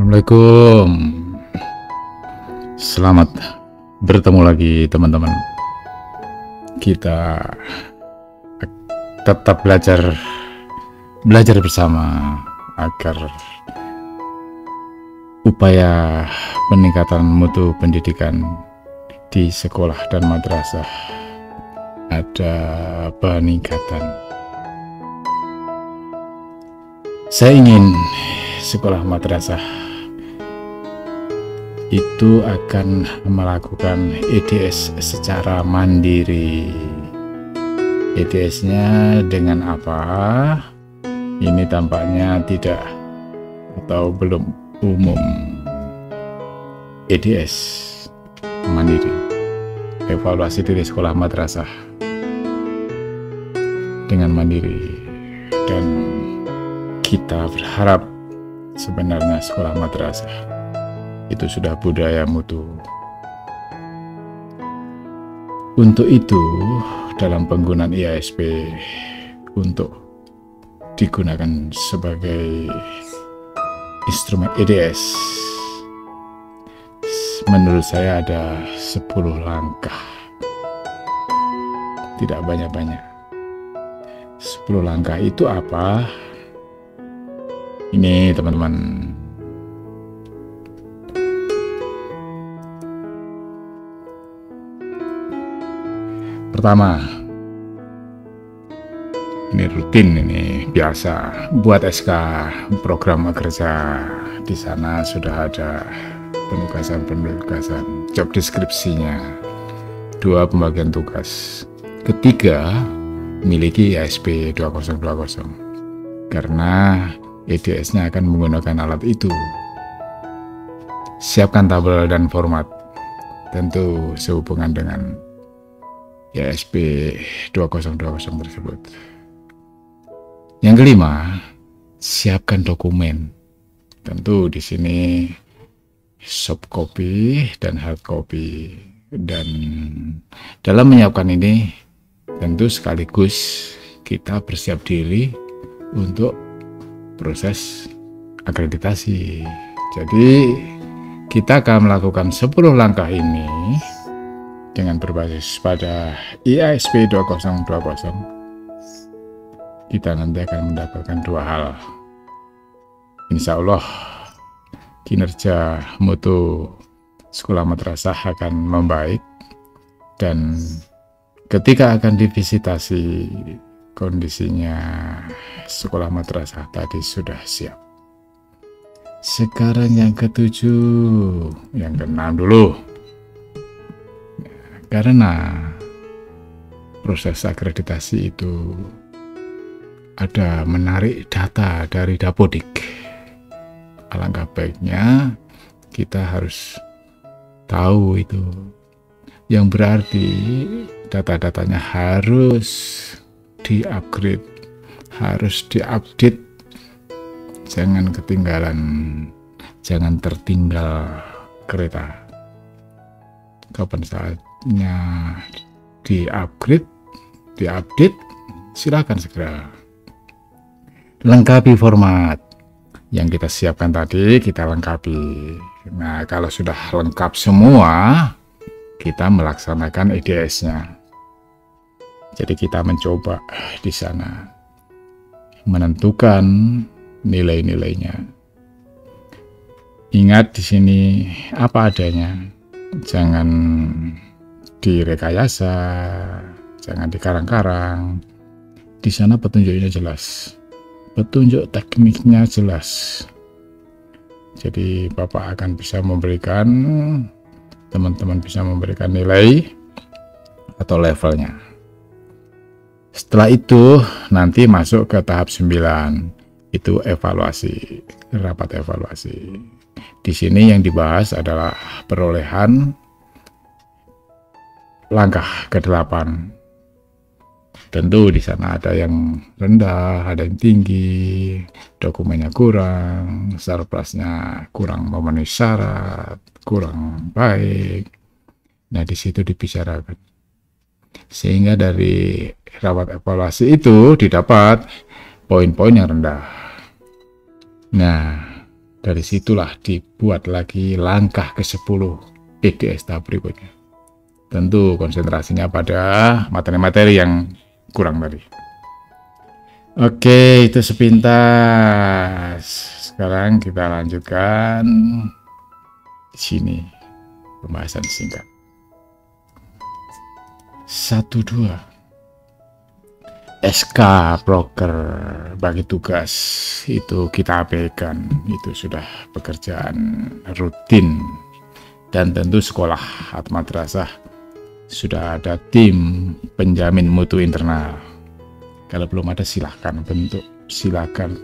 Assalamualaikum. Selamat bertemu lagi teman-teman. Kita tetap belajar bersama agar upaya peningkatan mutu pendidikan di sekolah dan madrasah ada peningkatan. Saya ingin sekolah madrasah itu akan melakukan EDS secara mandiri. EDS-nya dengan apa? Ini tampaknya tidak atau belum umum. EDS mandiri, evaluasi diri sekolah madrasah dengan mandiri, dan kita berharap sebenarnya sekolah madrasah itu sudah budaya mutu. Untuk itu, dalam penggunaan IASP untuk digunakan sebagai instrumen EDS, menurut saya ada 10 langkah. Tidak banyak-banyak. 10 langkah itu apa? Ini teman-teman. Pertama, ini rutin, ini biasa, buat SK program kerja. Di sana sudah ada penugasan job deskripsinya, 2 pembagian tugas. Ketiga, miliki IASP 2020 karena EDS-nya akan menggunakan alat itu. Siapkan tabel dan format, tentu sehubungan dengan IASP 2020 tersebut. Yang kelima, siapkan dokumen. Tentu di sini soft copy dan hard copy. Dan dalam menyiapkan ini, tentu sekaligus kita bersiap diri untuk proses akreditasi. Jadi kita akan melakukan 10 langkah ini dengan berbasis pada IASP 2020. Kita nanti akan mendapatkan 2 hal. Insya Allah kinerja mutu sekolah madrasah akan membaik, dan ketika akan divisitasi kondisinya sekolah madrasah tadi sudah siap. Sekarang yang ke-7, yang ke-6 dulu. Karena proses akreditasi itu ada menarik data dari Dapodik. Alangkah baiknya kita harus tahu itu. Yang berarti data-datanya harus di-upgrade, harus di-update. Jangan ketinggalan, jangan tertinggal kereta. Kapan saatnya di-upgrade, di-update, silakan segera. Lengkapi format yang kita siapkan tadi, kita lengkapi. Nah, kalau sudah lengkap semua, kita melaksanakan EDS-nya. Jadi kita mencoba di sana menentukan nilai-nilainya. Ingat di sini apa adanya. Jangan direkayasa, jangan dikarang-karang. Di sana petunjuknya jelas. Petunjuk tekniknya jelas. Jadi Bapak akan bisa memberikan, teman-teman bisa memberikan nilai atau levelnya. Setelah itu nanti masuk ke tahap 9, itu evaluasi, rapat evaluasi. Di sini yang dibahas adalah perolehan langkah ke-8. Tentu di sana ada yang rendah, ada yang tinggi, dokumennya kurang, surplusnya kurang memenuhi syarat, kurang baik. Nah, di situ dibicarakan. Sehingga dari rapat evaluasi itu didapat poin-poin yang rendah. Nah, Dari situlah dibuat lagi langkah ke-10 EDS tahap berikutnya. Tentu konsentrasinya pada materi-materi yang kurang tadi. Oke, itu sepintas. Sekarang kita lanjutkan di sini pembahasan singkat. 1-2 SK broker bagi tugas itu kita abaikan, itu sudah pekerjaan rutin, dan tentu sekolah atau madrasah sudah ada tim penjamin mutu internal. Kalau belum ada silahkan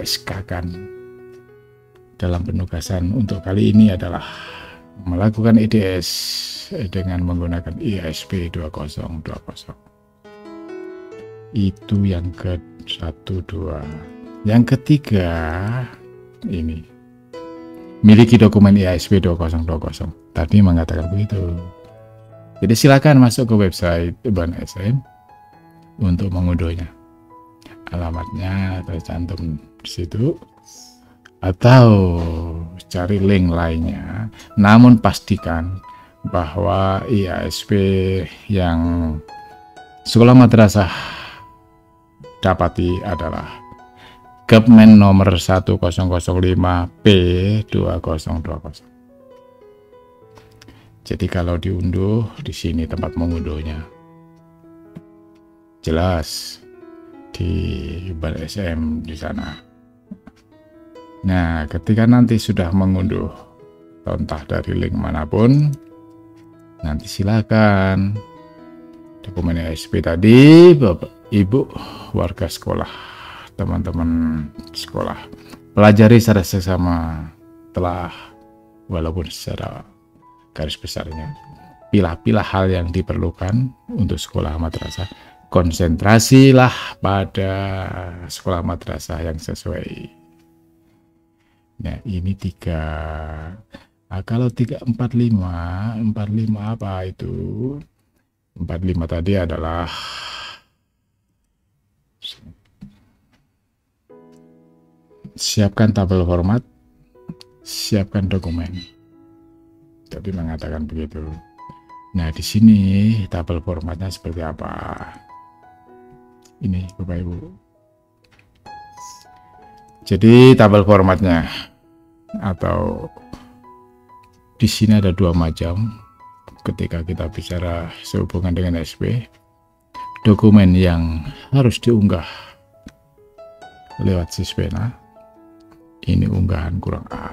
SK-kan. Dalam penugasan untuk kali ini adalah melakukan EDS dengan menggunakan IASP 2020. Itu yang ke-1-2. Yang ketiga ini, miliki dokumen IASP 2020. Tadi mengatakan begitu. Jadi silakan masuk ke website BAN-SM untuk mengunduhnya. Alamatnya tercantum di situ, atau cari link lainnya. Namun pastikan bahwa IASP yang sekolah madrasah dapati adalah Kepmen nomor 1005P2020. Jadi kalau diunduh di sini tempat mengunduhnya. Jelas di BAN-SM di sana. Nah, ketika nanti sudah mengunduh entah dari link manapun, nanti silakan dokumen IASP tadi, Bapak Ibu warga sekolah, teman-teman sekolah, pelajari secara seksama, telah walaupun secara garis besarnya pilah-pilah hal yang diperlukan untuk sekolah madrasah. Konsentrasilah pada sekolah madrasah yang sesuai. Nah, ini 3. Nah, kalau 45 apa itu? 45 tadi adalah siapkan tabel format, siapkan dokumen. Tadi mengatakan begitu. Nah, di sini tabel formatnya seperti apa? Ini Bapak Ibu. Jadi tabel formatnya atau di sini ada 2 macam. Ketika kita bicara sehubungan dengan SP, dokumen yang harus diunggah lewat Sispena, ini unggahan kurang A.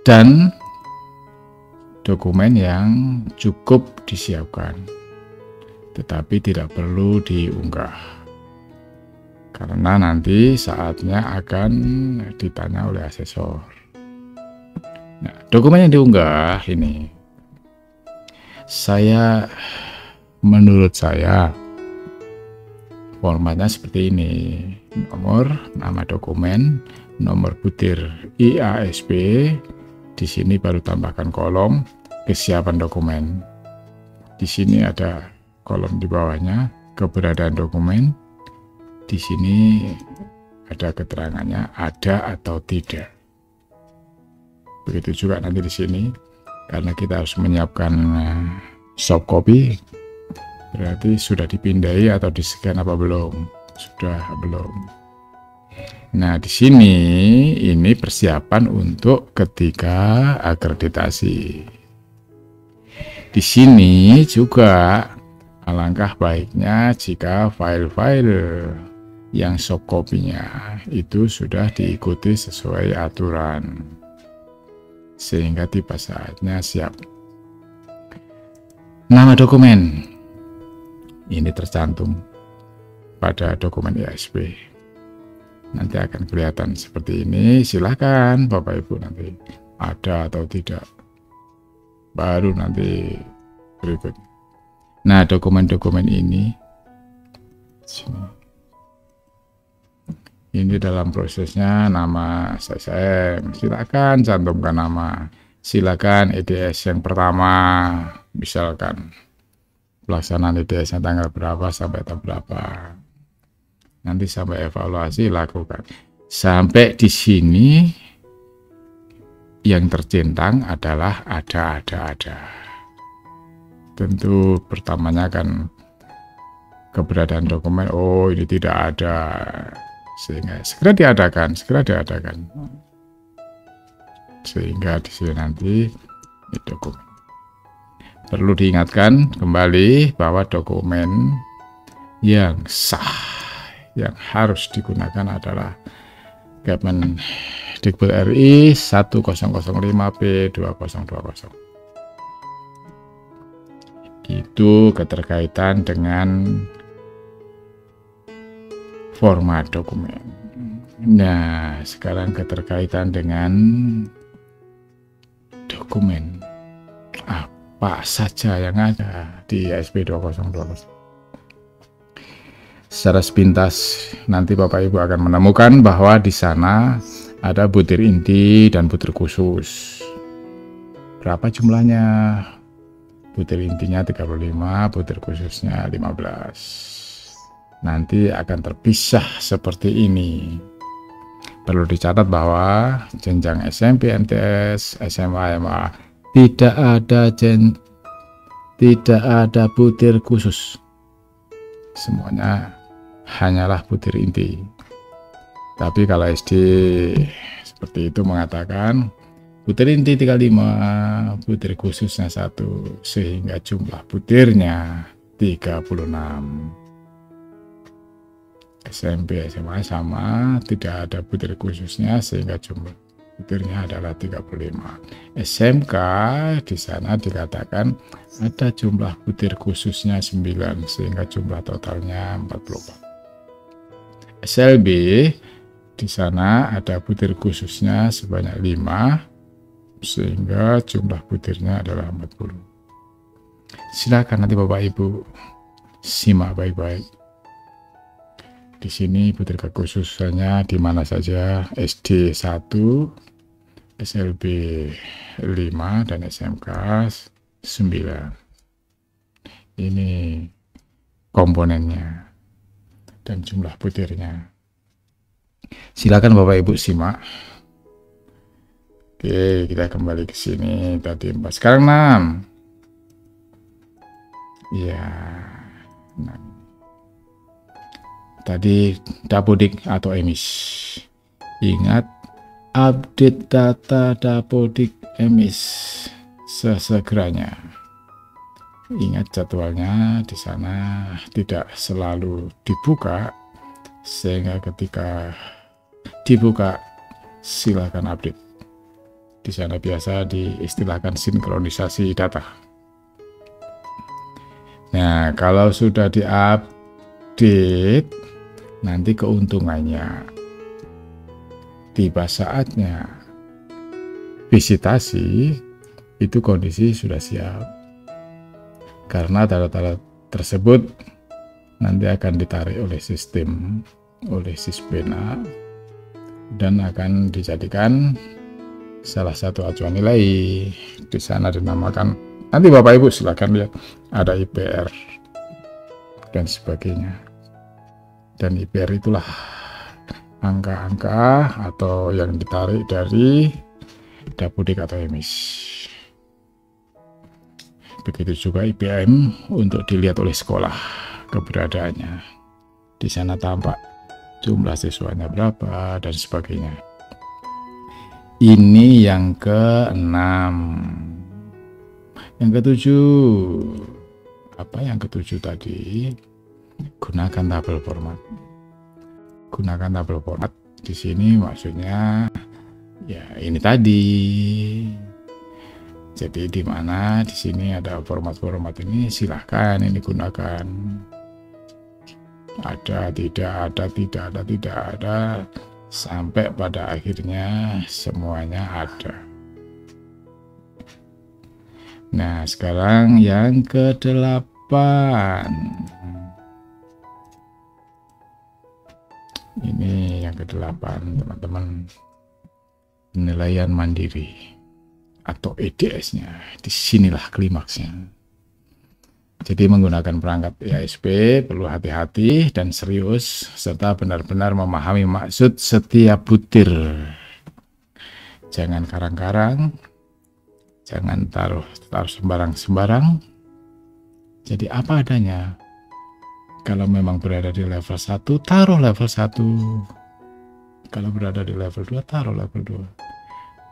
Dan dokumen yang cukup disiapkan tetapi tidak perlu diunggah, karena nanti saatnya akan ditanya oleh asesor. Nah, dokumen yang diunggah ini, menurut saya formatnya seperti ini: nomor, nama dokumen, nomor butir IASP, di sini baru tambahkan kolom kesiapan dokumen. Di sini ada kolom di bawahnya keberadaan dokumen. Di sini ada keterangannya ada atau tidak. Begitu juga nanti di sini, karena kita harus menyiapkan soft copy, berarti sudah dipindai atau di-scan apa belum? Sudah belum. Nah, di sini ini persiapan untuk ketika akreditasi. Di sini juga alangkah baiknya jika file-file yang soft copy-nya itu sudah diikuti sesuai aturan, sehingga tiba saatnya siap. Nama dokumen ini tercantum pada dokumen IASP. Nanti akan kelihatan seperti ini. Silahkan Bapak Ibu nanti ada atau tidak, baru nanti berikutnya. Nah, dokumen-dokumen ini dalam prosesnya nama SSM, silakan cantumkan nama, silakan EDS yang pertama, misalkan pelaksanaan EDS yang tanggal berapa sampai tanggal berapa, nanti sampai evaluasi lakukan. Sampai di sini yang tercentang adalah ada. Tentu pertamanya kan keberadaan dokumen, oh ini tidak ada, sehingga segera diadakan. Sehingga di sini nanti ini dokumen. Perlu diingatkan kembali bahwa dokumen yang sah yang harus digunakan adalah Kemendikbud RI 1005P2020. Itu keterkaitan dengan format dokumen. Nah, sekarang keterkaitan dengan dokumen apa saja yang ada di SP 2020. Secara sepintas nanti Bapak Ibu akan menemukan bahwa di sana ada butir inti dan butir khusus. Berapa jumlahnya? Butir intinya 35, butir khususnya 15. Nanti akan terpisah seperti ini. Perlu dicatat bahwa jenjang SMP, MTS, SMA, MA tidak ada butir khusus. Semuanya hanyalah butir inti. Tapi kalau SD seperti itu mengatakan butir inti 35, butir khususnya 1, sehingga jumlah butirnya 36. SMP, SMA sama, tidak ada butir khususnya sehingga jumlah butirnya adalah 35. SMK di sana dikatakan ada jumlah butir khususnya 9 sehingga jumlah totalnya 44. SLB di sana ada butir khususnya sebanyak 5 sehingga jumlah butirnya adalah 40. Silakan nanti Bapak Ibu simak baik-baik. Di sini butir kekhususannya di mana saja, SD 1, SLB 5 dan SMK 9. Ini komponennya dan jumlah butirnya. Silakan Bapak Ibu simak. Oke, kita kembali ke sini. Tadi 4, sekarang 6. Ya, 6. Tadi Dapodik atau EMIS. Ingat, update data Dapodik EMIS sesegeranya. Ingat jadwalnya di sana tidak selalu dibuka, sehingga ketika dibuka silakan update. Di sana biasa diistilahkan sinkronisasi data. Nah, kalau sudah diupdate, nanti keuntungannya tiba saatnya visitasi itu kondisi sudah siap, karena data-data tersebut nanti akan ditarik oleh sistem, oleh Sispena, dan akan dijadikan salah satu acuan nilai. Di sana dinamakan, nanti Bapak Ibu silakan lihat, ada IPR dan sebagainya. Dan IPR itulah angka-angka atau yang ditarik dari Dapodik atau EMIS. Begitu juga IPM untuk dilihat oleh sekolah keberadaannya. Di sana tampak jumlah siswanya berapa dan sebagainya. Ini yang ke-6. Yang ke-7. Apa yang ke-7 tadi? Gunakan tabel format. Gunakan tabel format di sini maksudnya ya ini tadi. Jadi di mana di sini ada format-format ini, silahkan ini gunakan. Ada, tidak ada, tidak ada, tidak ada, sampai pada akhirnya semuanya ada. Nah, sekarang yang ke-8. Ini yang ke-8, teman-teman. Penilaian mandiri atau EDS-nya. Disinilah klimaksnya. Jadi menggunakan perangkat IASP perlu hati-hati dan serius, serta benar-benar memahami maksud setiap butir. Jangan karang-karang, jangan taruh sembarang-sembarang. Jadi apa adanya. Kalau memang berada di level 1, taruh level 1. Kalau berada di level 2, taruh level 2.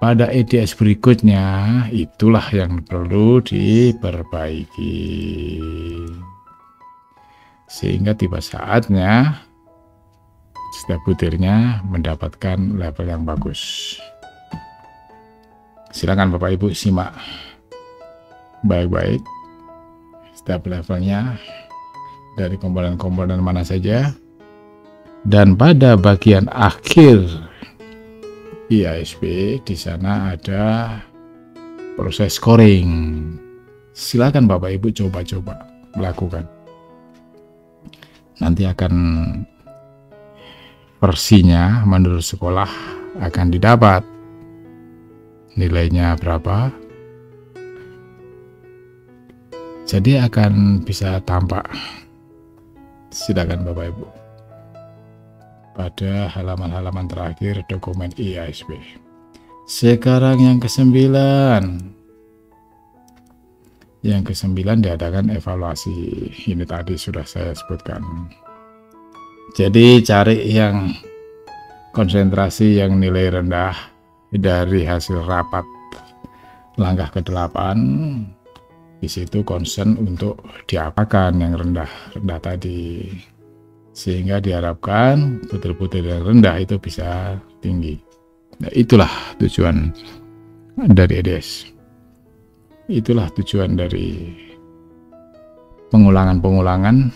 Pada EDS berikutnya, itulah yang perlu diperbaiki. Sehingga tiba saatnya setiap butirnya mendapatkan level yang bagus. Silakan Bapak Ibu simak baik-baik setiap levelnya dari komponen-komponen mana saja. Dan pada bagian akhir IASP di sana ada proses scoring. Silakan Bapak Ibu coba-coba melakukan. Nanti akan versinya menurut sekolah akan didapat. Nilainya berapa? Jadi akan bisa tampak. Silakan Bapak Ibu. Pada halaman-halaman terakhir dokumen IASP. Sekarang yang ke-9. Yang ke-9 diadakan evaluasi. Ini tadi sudah saya sebutkan. Jadi cari yang konsentrasi yang nilai rendah dari hasil rapat langkah ke-8. Di situ concern untuk diapakan yang rendah tadi. Sehingga diharapkan butir-butir yang rendah itu bisa tinggi. Nah, itulah tujuan dari EDS. Itulah tujuan dari pengulangan-pengulangan.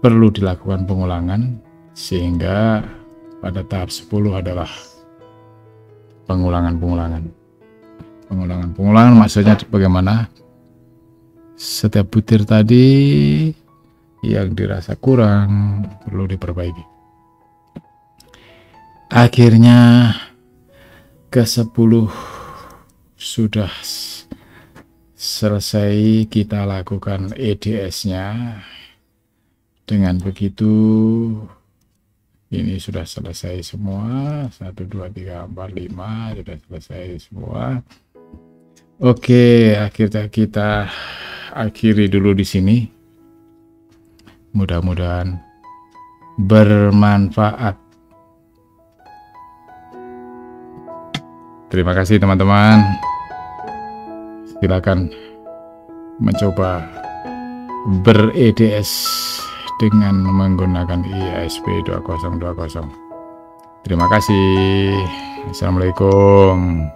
Perlu dilakukan pengulangan sehingga pada tahap 10 adalah pengulangan-pengulangan. Pengulangan-pengulangan maksudnya bagaimana? Setiap butir tadi yang dirasa kurang perlu diperbaiki. Akhirnya ke-10 sudah selesai kita lakukan EDS-nya. Dengan begitu ini sudah selesai semua. 1, 2, 3, 4, 5 sudah selesai semua. Oke, akhirnya kita akhiri dulu di sini. Mudah-mudahan bermanfaat. Terima kasih teman-teman. Silakan mencoba ber-EDS dengan menggunakan IASP 2020. Terima kasih. Assalamualaikum.